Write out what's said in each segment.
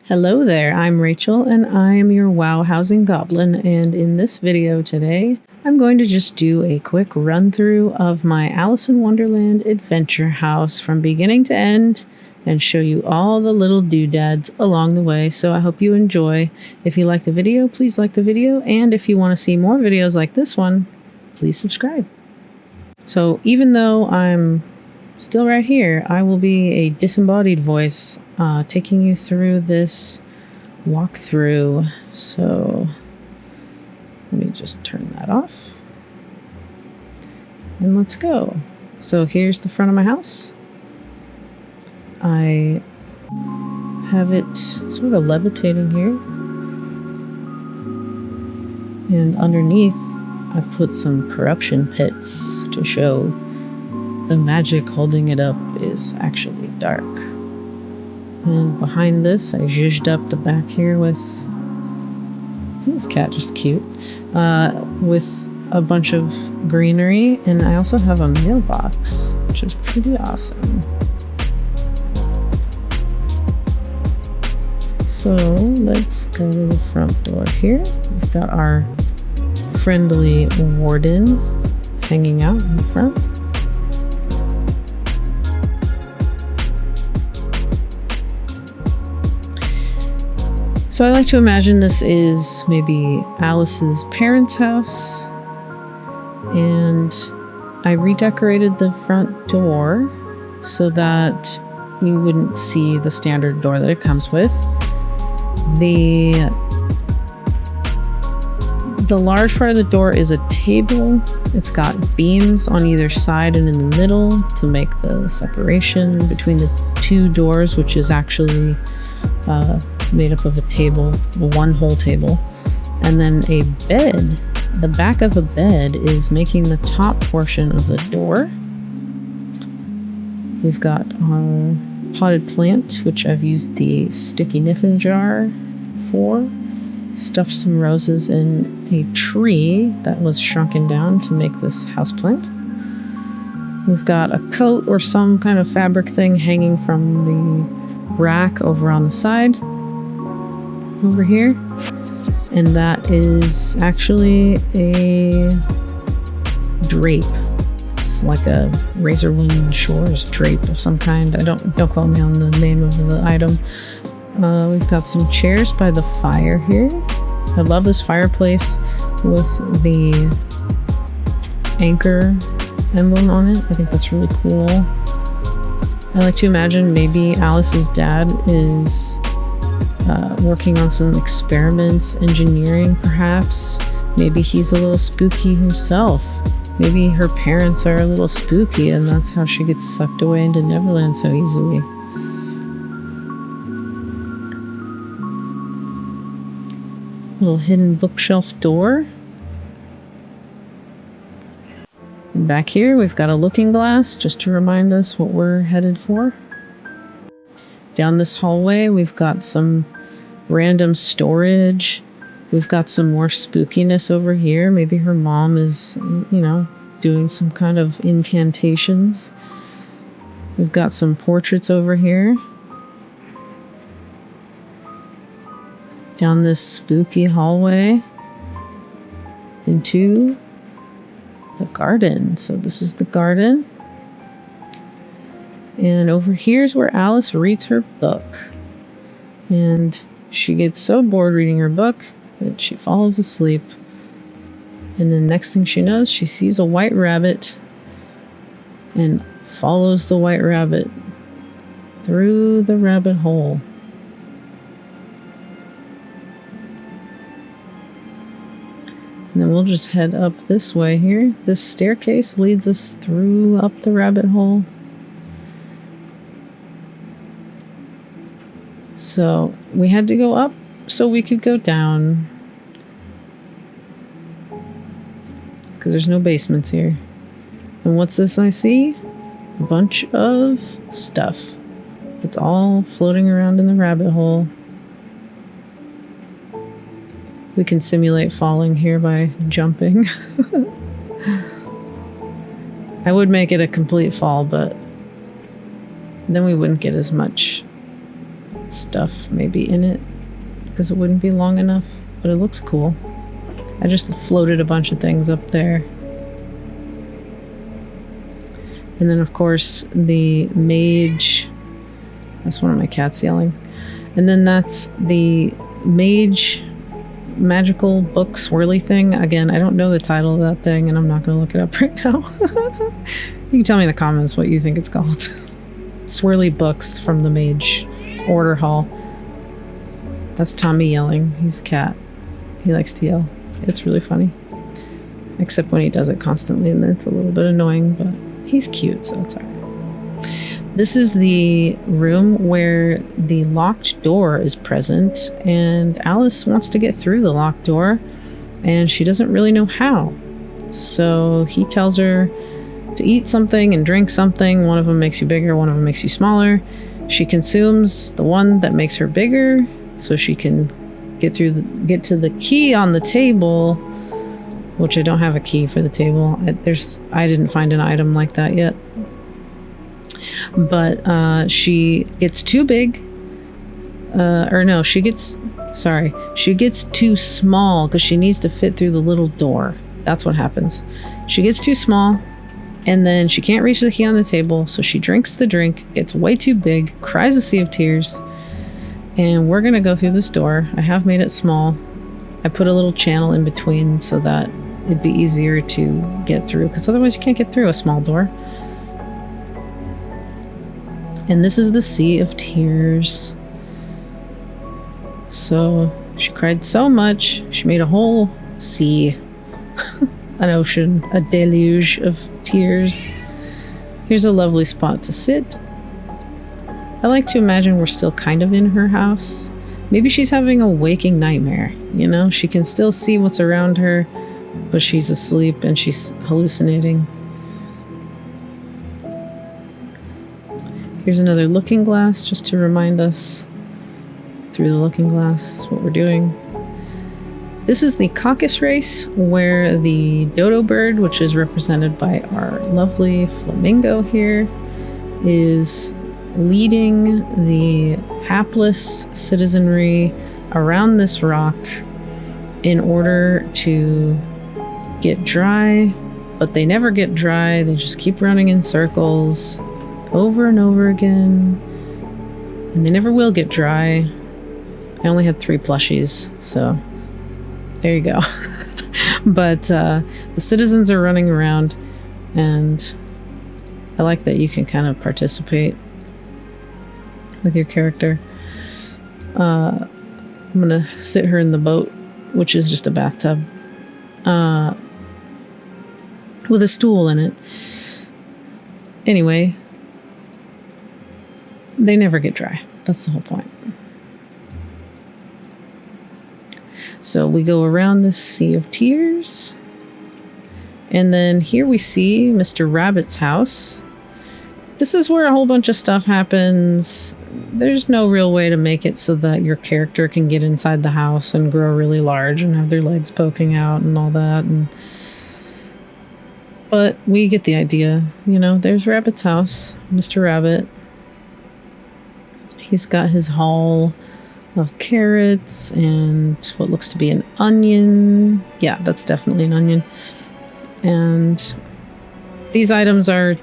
Hello there, I'm Rachel and I am your WoW housing goblin, and in this video today I'm going to just do a quick run through of my Alice in Wonderland adventure house from beginning to end and show you all the little doodads along the way. So I hope you enjoy. If you like the video, please like the video, and if you want to see more videos like this one, please subscribe. So even though I'm still right here, I will be a disembodied voice taking you through this walkthrough. So let me just turn that off and let's go. So here's the front of my house. I have it sort of levitating here, and underneath I put some corruption pits to show the magic holding it up is actually dark. And behind this, I zhuzhed up the back here with... Isn't this cat just cute? With a bunch of greenery, and I also have a mailbox, which is pretty awesome. So let's go to the front door here. We've got our friendly warden hanging out in the front. So I like to imagine this is maybe Alice's parents' house, and I redecorated the front door so that you wouldn't see the standard door that it comes with. The large part of the door is a table. It's got beams on either side and in the middle to make the separation between the two doors, which is actually made up of a table, one whole table, and then a bed. The back of a bed is making the top portion of the door. We've got our potted plant, which I've used the sticky niffin jar for. Stuffed some roses in a tree that was shrunken down to make this houseplant. We've got a coat or some kind of fabric thing hanging from the rack over on the side over here, and that is actually a drape. It's like a Razorwind Shores drape of some kind. Don't quote me on the name of the item. We've got some chairs by the fire here. I love this fireplace with the anchor emblem on it. I think that's really cool. I like to imagine maybe Alice's dad is working on some experiments, engineering perhaps. Maybe he's a little spooky himself. Maybe her parents are a little spooky and that's how she gets sucked away into Neverland so easily. Little hidden bookshelf door. And back here we've got a looking glass just to remind us what we're headed for. Down this hallway we've got some random storage. We've got some more spookiness over here. Maybe her mom is, doing some kind of incantations. We've got some portraits over here. Down this spooky hallway into the garden. So this is the garden. And over here is where Alice reads her book. And she gets so bored reading her book that she falls asleep. And the next thing she knows, she sees a white rabbit and follows the white rabbit through the rabbit hole. And then we'll just head up this way here. This staircase leads us through up the rabbit hole. So we had to go up so we could go down, because there's no basements here. And what's this I see? A bunch of stuff that's all floating around in the rabbit hole. We can simulate falling here by jumping. I would make it a complete fall, but then we wouldn't get as much stuff maybe in it because it wouldn't be long enough, but it looks cool. I just floated a bunch of things up there. And then of course the mage, that's one of my cats yelling. And then that's the mage magical book swirly thing. Again, I don't know the title of that thing and I'm not going to look it up right now. You can tell me in the comments what you think it's called. Swirly books from the mage order hall. That's Tommy yelling. He's a cat. He likes to yell. It's really funny. Except when he does it constantly and then it's a little bit annoying, but he's cute, so it's alright. This is the room where the locked door is present, and Alice wants to get through the locked door, and she doesn't really know how. So he tells her to eat something and drink something. One of them makes you bigger, one of them makes you smaller. She consumes the one that makes her bigger, so she can get to the key on the table, which I don't have a key for the table. I didn't find an item like that yet. But she gets too big. She gets too small because she needs to fit through the little door. That's what happens. She gets too small, and then she can't reach the key on the table, so she drinks the drink, gets way too big, cries a sea of tears, and we're gonna go through this door. I have made it small. I put a little channel in between so that it'd be easier to get through, because otherwise you can't get through a small door. And this is the Sea of Tears. So she cried so much, she made a whole sea, an ocean, a deluge of tears. Here's a lovely spot to sit. I like to imagine we're still kind of in her house. Maybe she's having a waking nightmare, you know? She can still see what's around her, but she's asleep and she's hallucinating. Here's another looking glass just to remind us through the looking glass what we're doing. This is the caucus race where the dodo bird, which is represented by our lovely flamingo here, is leading the hapless citizenry around this rock in order to get dry, but they never get dry. They just keep running in circles over and over again, and they never will get dry. I only had 3 plushies, so there you go. But the citizens are running around, and I like that you can kind of participate with your character. I'm gonna sit her in the boat, which is just a bathtub with a stool in it. Anyway, they never get dry. That's the whole point. So we go around this Sea of Tears, and then here we see Mr. Rabbit's house. This is where a whole bunch of stuff happens. There's no real way to make it so that your character can get inside the house and grow really large and have their legs poking out and all that. But we get the idea. You know, there's Rabbit's house, Mr. Rabbit. He's got his haul of carrots and what looks to be an onion. Yeah, that's definitely an onion. And these items are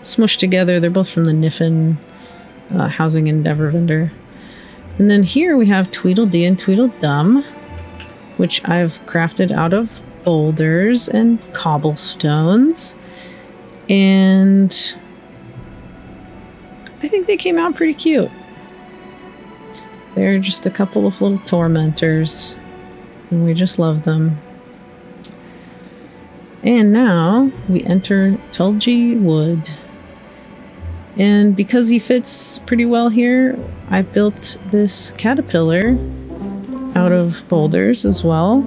smushed together. They're both from the Niffin Housing Endeavor vendor. And then here we have Tweedledee and Tweedledum, which I've crafted out of boulders and cobblestones. And I think they came out pretty cute. They're just a couple of little tormentors, and we just love them. And now we enter Tulgey Wood. And because he fits pretty well here, I built this caterpillar out of boulders as well.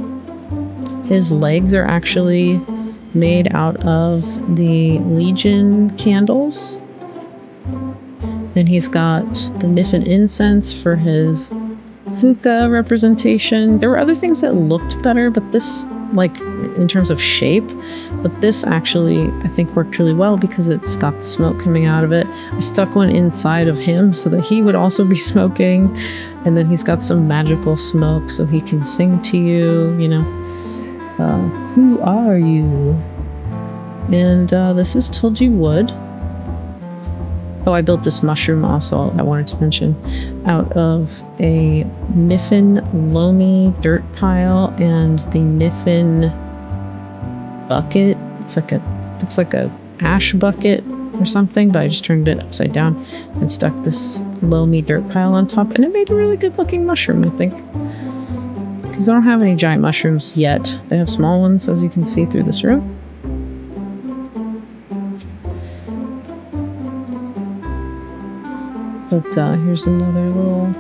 His legs are actually made out of the Legion candles. And he's got the Niffin incense for his hookah representation. There were other things that looked better, but this like in terms of shape, but this actually I think worked really well because it's got the smoke coming out of it. I stuck one inside of him so that he would also be smoking, and then he's got some magical smoke so he can sing to you, you know. Who are you? And this is Tulgey Wood. Oh, I built this mushroom also, I wanted to mention, out of a Niffin loamy dirt pile and the Niffin bucket. It's like looks like a ash bucket or something, but I just turned it upside down and stuck this loamy dirt pile on top, and it made a really good looking mushroom, I think. Because I don't have any giant mushrooms yet. They have small ones, as you can see through this room. But here's another little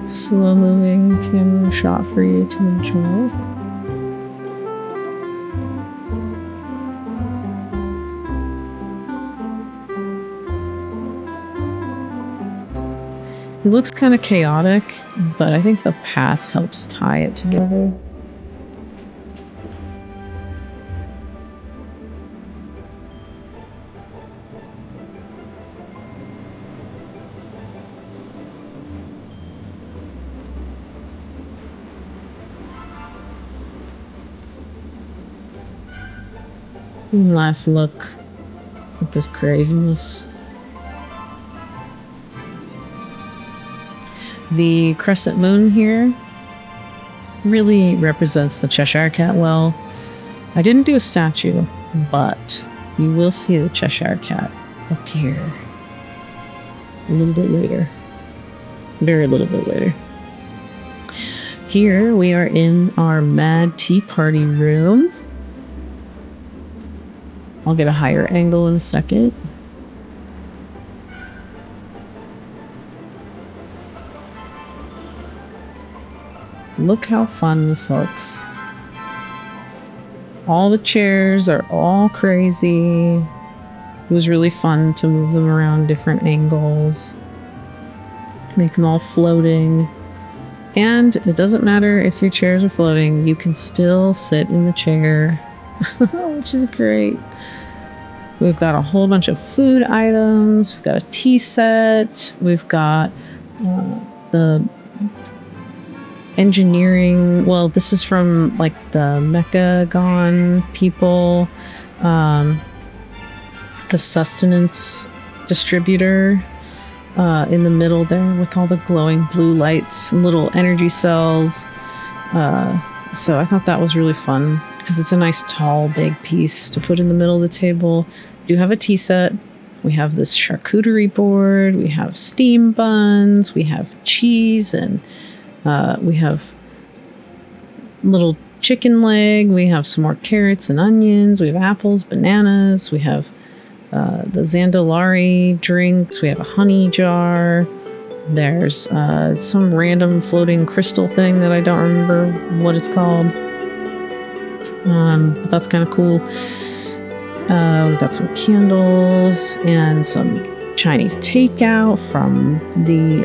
slow-moving camera shot for you to enjoy. It looks kind of chaotic, but I think the path helps tie it together. One last look at this craziness. The crescent moon here really represents the Cheshire Cat well. I didn't do a statue, but you will see the Cheshire Cat up here a little bit later. Very little bit later. Here we are in our Mad Tea Party room. I'll get a higher angle in a second. Look how fun this looks. All the chairs are all crazy. It was really fun to move them around different angles. Make them all floating. And it doesn't matter if your chairs are floating, you can still sit in the chair, which is great. We've got a whole bunch of food items. We've got a tea set. We've got the engineering. Well, this is from like the Mechagon people. The sustenance distributor in the middle there with all the glowing blue lights and little energy cells. So I thought that was really fun because it's a nice tall big piece to put in the middle of the table. We do have a tea set. We have this charcuterie board. We have steam buns. We have cheese, and we have little chicken leg. We have some more carrots and onions. We have apples, bananas. We have the Zandalari drinks. We have a honey jar. There's some random floating crystal thing that I don't remember what it's called. But that's kind of cool. We've got some candles and some Chinese takeout from the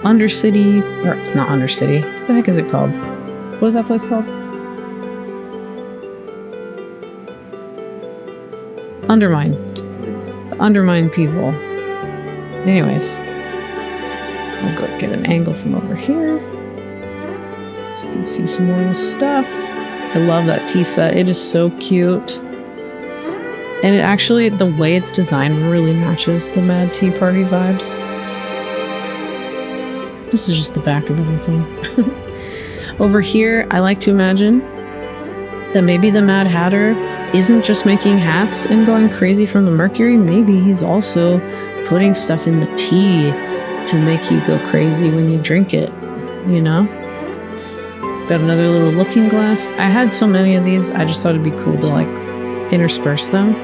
Undercity, or it's not Undercity. What the heck is it called? What is that place called? Undermine. The Undermine people. Anyways, we'll go get an angle from over here so you can see some more of this stuff. I love that tea set. It is so cute. And it actually, the way it's designed really matches the Mad Tea Party vibes. This is just the back of everything. Over here, I like to imagine that maybe the Mad Hatter isn't just making hats and going crazy from the mercury. Maybe he's also putting stuff in the tea to make you go crazy when you drink it, you know? Got another little looking glass. I had so many of these, I just thought it'd be cool to like intersperse them.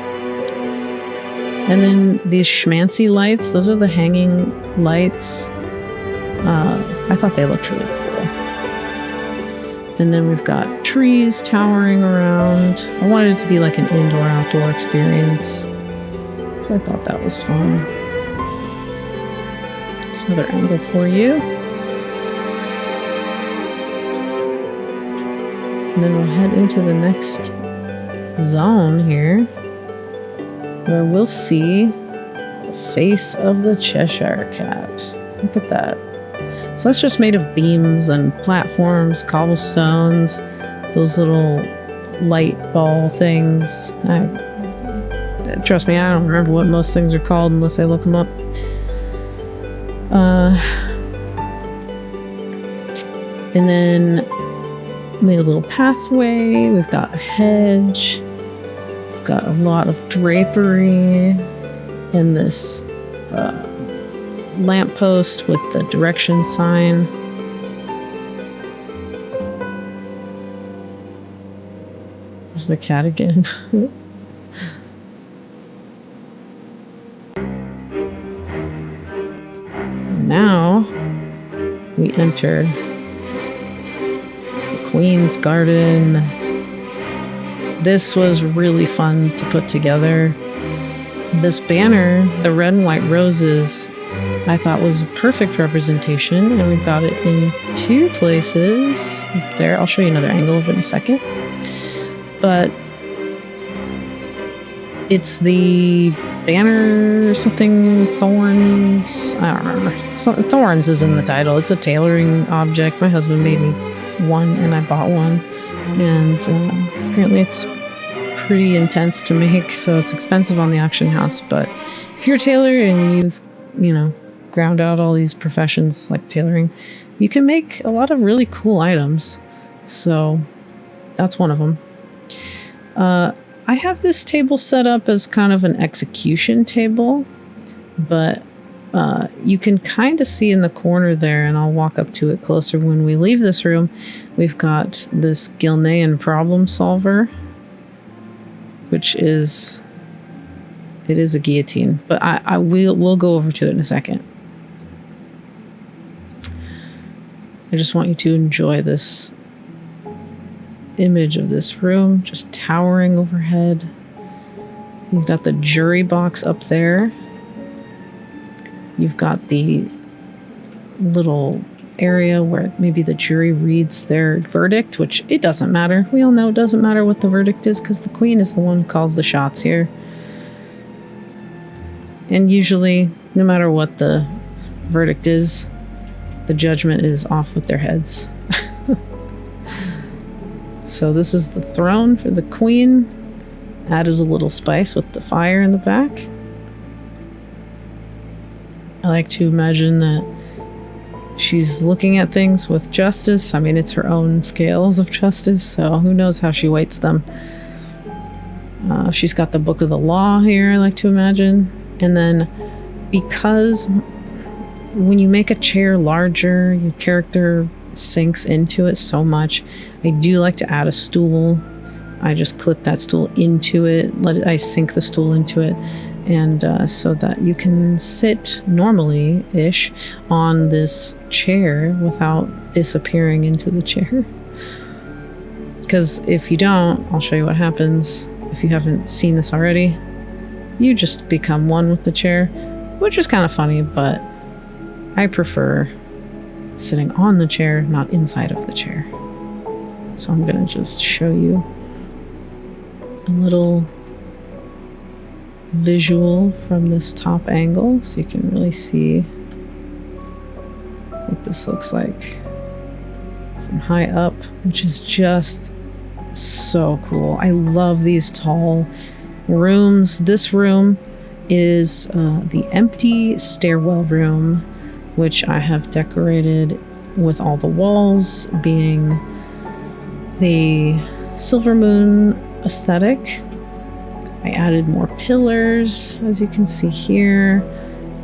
And then these schmancy lights, those are the hanging lights. I thought they looked really cool. And then we've got trees towering around. I wanted it to be like an indoor-outdoor experience, so I thought that was fun. It's another angle for you. And then we'll head into the next zone here, where we'll see the face of the Cheshire cat. Look at that. So that's just made of beams and platforms, cobblestones, those little light ball things. Trust me, I don't remember what most things are called unless I look them up. And then made a little pathway. We've got a hedge. We've got a lot of drapery and this lamppost with the direction sign. There's the cat again. Now we enter the Queen's Garden. This was really fun to put together. This banner, the red and white roses, I thought was a perfect representation, and we've got it in 2 places up there. I'll show you another angle of it in a second. But it's the banner something thorns. I don't remember. Thorns is in the title. It's a tailoring object. My husband made me one, and I bought one. And apparently it's pretty intense to make, so it's expensive on the auction house. But if you're a tailor and you've, ground out all these professions like tailoring, you can make a lot of really cool items. So that's one of them. I have this table set up as kind of an execution table, but you can kind of see in the corner there, and I'll walk up to it closer when we leave this room. We've got this Gilnean problem solver, which is, it is a guillotine, but we'll go over to it in a second. I just want you to enjoy this image of this room just towering overhead. You've got the jury box up there. You've got the little area where maybe the jury reads their verdict, which it doesn't matter. We all know it doesn't matter what the verdict is because the Queen is the one who calls the shots here. And usually, no matter what the verdict is, the judgment is off with their heads. So this is the throne for the Queen. Added a little spice with the fire in the back. I like to imagine that she's looking at things with justice. I mean, it's her own scales of justice, so who knows how she weights them. She's got the Book of the Law here, I like to imagine. And then because when you make a chair larger, your character sinks into it so much, I do like to add a stool. I just clip that stool into it, I sink the stool into it, and so that you can sit normally-ish on this chair without disappearing into the chair. Because if you don't, I'll show you what happens. If you haven't seen this already, you just become one with the chair, which is kind of funny, but I prefer sitting on the chair, not inside of the chair. So I'm gonna just show you a little visual from this top angle so you can really see what this looks like from high up, which is just so cool. I love these tall rooms. This room is the empty stairwell room, which I have decorated with all the walls being the Silver Moon aesthetic. I added more pillars, as you can see here,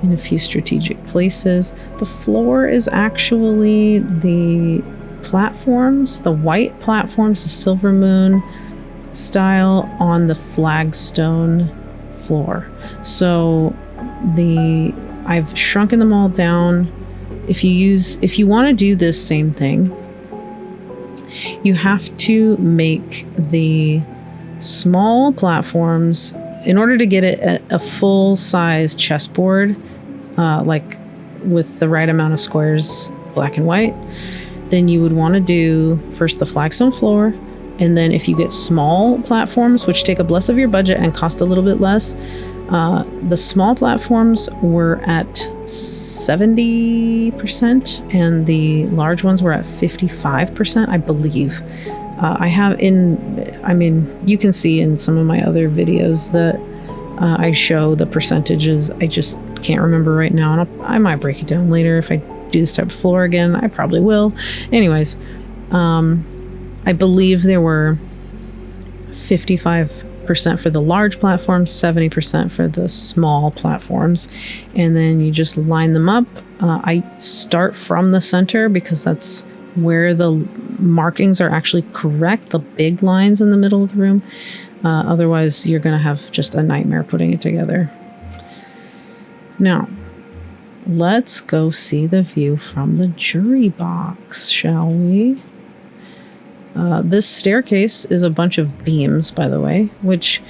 in a few strategic places. The floor is actually the platforms, the white platforms, the Silver Moon style on the flagstone floor. So I've shrunken them all down. If you want to do this same thing, you have to make the small platforms in order to get it a full-size chessboard, like with the right amount of squares, black and white. Then you would want to do first the flagstone floor, And then if you get small platforms, which take up less of your budget and cost a little bit less, the small platforms were at 70% and the large ones were at 55%, I believe. You can see in some of my other videos that I show the percentages. I just can't remember right now, and I might break it down later if I do this type of floor again. I probably will. Anyways, I believe there were 55% for the large platforms, 70% for the small platforms, and then you just line them up. I start from the center because that's where the markings are actually correct, the big lines in the middle of the room. Otherwise, you're going to have just a nightmare putting it together. Now, let's go see the view from the jury box, shall we? This staircase is a bunch of beams, by the way, which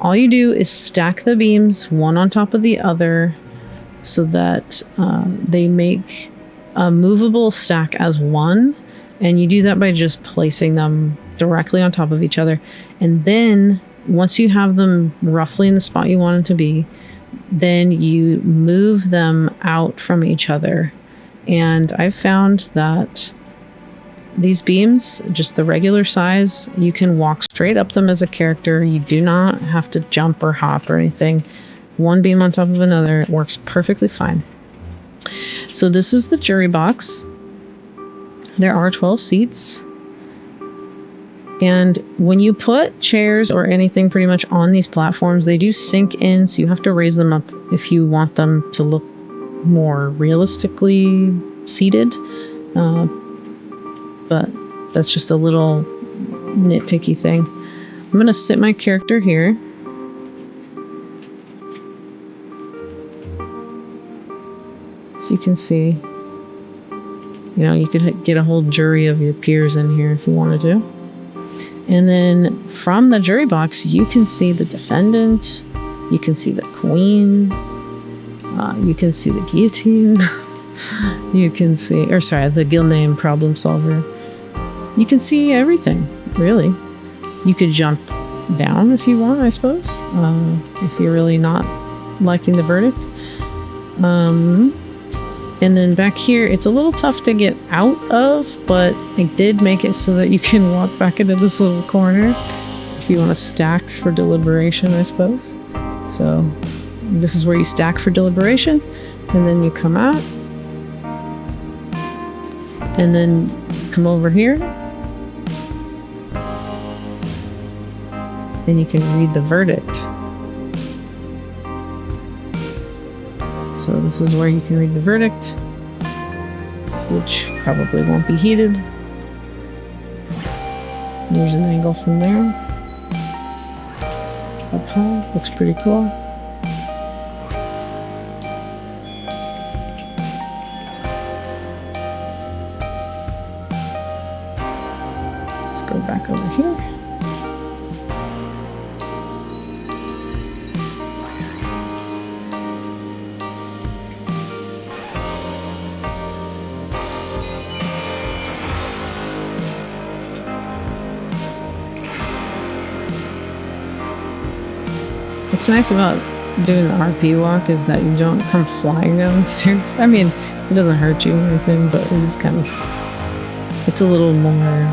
all you do is stack the beams one on top of the other so that they make a movable stack as one. And you do that by just placing them directly on top of each other. And then once you have them roughly in the spot you want them to be, then you move them out from each other. And I've found that these beams, just the regular size, you can walk straight up them as a character. You do not have to jump or hop or anything. One beam on top of another, it works perfectly fine. So this is the jury box. There are 12 seats. And when you put chairs or anything pretty much on these platforms, they do sink in, so you have to raise them up if you want them to look more realistically seated. But that's just a little nitpicky thing. I'm going to sit my character here. So you can see, you could get a whole jury of your peers in here if you wanted to. And then from the jury box, you can see the defendant, you can see the queen, you can see the guillotine, you can see, the guild name problem solver. You can see everything, really. You could jump down if you want, I suppose, if you're really not liking the verdict. And then back here, it's a little tough to get out of, but I did make it so that you can walk back into this little corner if you want to stack for deliberation, I suppose. So this is where you stack for deliberation, and then you come out, and then come over here, and you can read the verdict. So this is where you can read the verdict, which probably won't be heated. There's an angle from there. Up high, looks pretty cool. Let's go back over here. What's nice about doing the RP walk is that you don't come flying down the stairs. I mean, it doesn't hurt you or anything, but it's a little more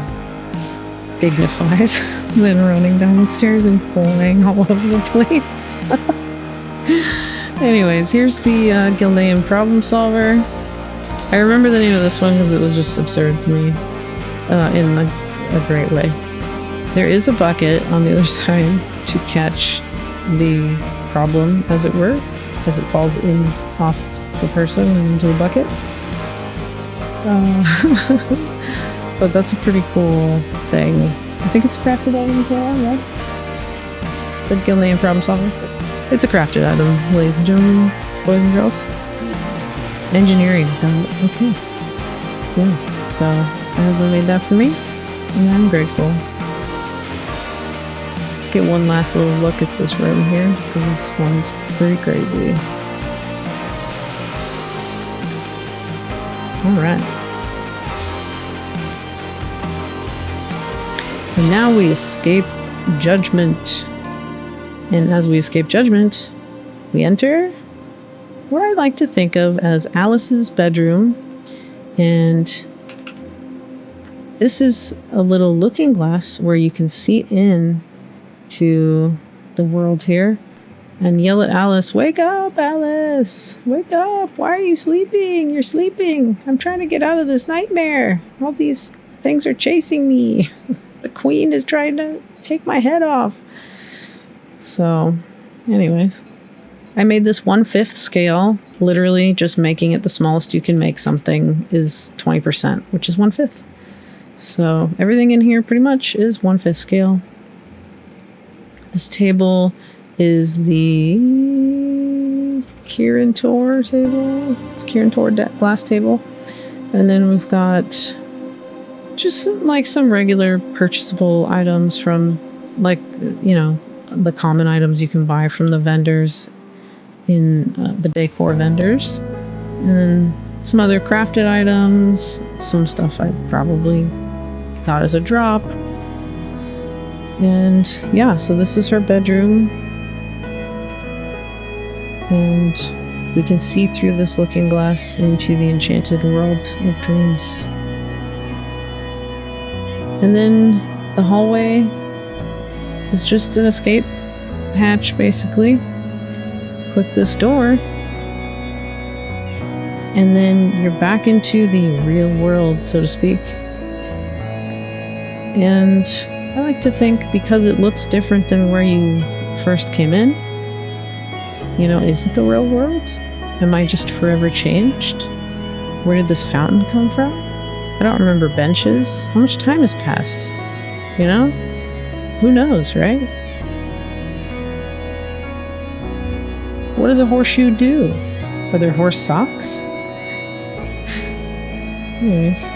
dignified than running down the stairs and flying all over the place. Anyways, here's the guild name problem solver. I remember the name of this one because it was just absurd to me in a great way. There is a bucket on the other side to catch the problem, as it were, as it falls in off the person and into the bucket. But that's a pretty cool thing. I think it's a crafted item as well, right? The guild name problem solver. It's a crafted item, ladies and gentlemen, boys and girls. Engineering done. Okay. Yeah. So my husband made that for me, and I'm grateful. Get one last little look at this room here, because this one's pretty crazy. Alright. And And now we escape judgment. And as we escape judgment, we enter what I like to think of as Alice's bedroom. And this is a little looking glass where you can see in to the world here and yell at Alice, "Wake up, Alice! Wake up! Why are you sleeping? You're sleeping! I'm trying to get out of this nightmare! All these things are chasing me! The queen is trying to take my head off!" So, anyways, I made this 1/5 scale. Literally, just making it the smallest you can make something is 20%, which is 1/5. So, everything in here pretty much is 1/5 scale. This table is the Kirin Tor table. It's Kirin Tor glass table. And then we've got just like some regular purchasable items from, like, you know, the common items you can buy from the vendors in the decor vendors. And then some other crafted items, some stuff I probably got as a drop. And yeah, so this is her bedroom. And we can see through this looking glass into the enchanted world of dreams. And then the hallway is just an escape hatch, basically. Click this door, and then you're back into the real world, so to speak. And I like to think, because it looks different than where you first came in, you know, is it the real world? Am I just forever changed? Where did this fountain come from? I don't remember benches. How much time has passed? You know? Who knows, right? What does a horseshoe do? Are there horse socks? Anyways.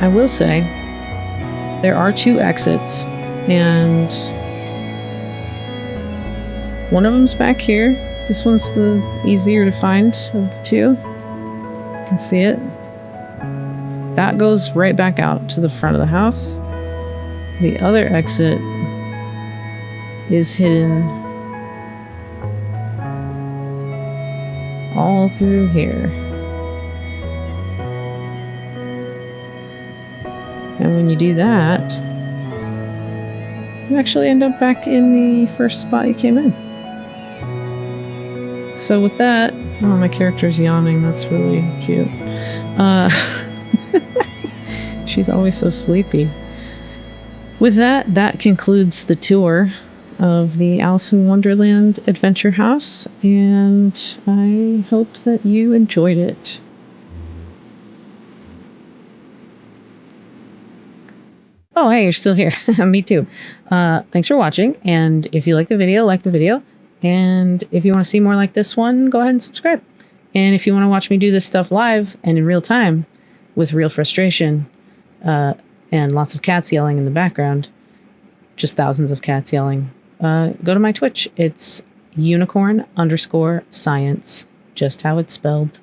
I will say, there are 2 exits, and one of them's back here. This one's the easier to find of the 2. You can see it. That goes right back out to the front of the house. The other exit is hidden all through here. And when you do that, you actually end up back in the first spot you came in. So with that, oh, my character's yawning. That's really cute. She's always so sleepy. With that, that concludes the tour of the Alice in Wonderland Adventure House, and I hope that you enjoyed it. Oh, hey, you're still here. Me too. Thanks for watching, and if you like the video, and if you want to see more like this one, go ahead and subscribe. And if you want to watch me do this stuff live and in real time with real frustration and lots of cats yelling in the background, just thousands of cats yelling, go to my Twitch. It's unicorn_science, just how it's spelled.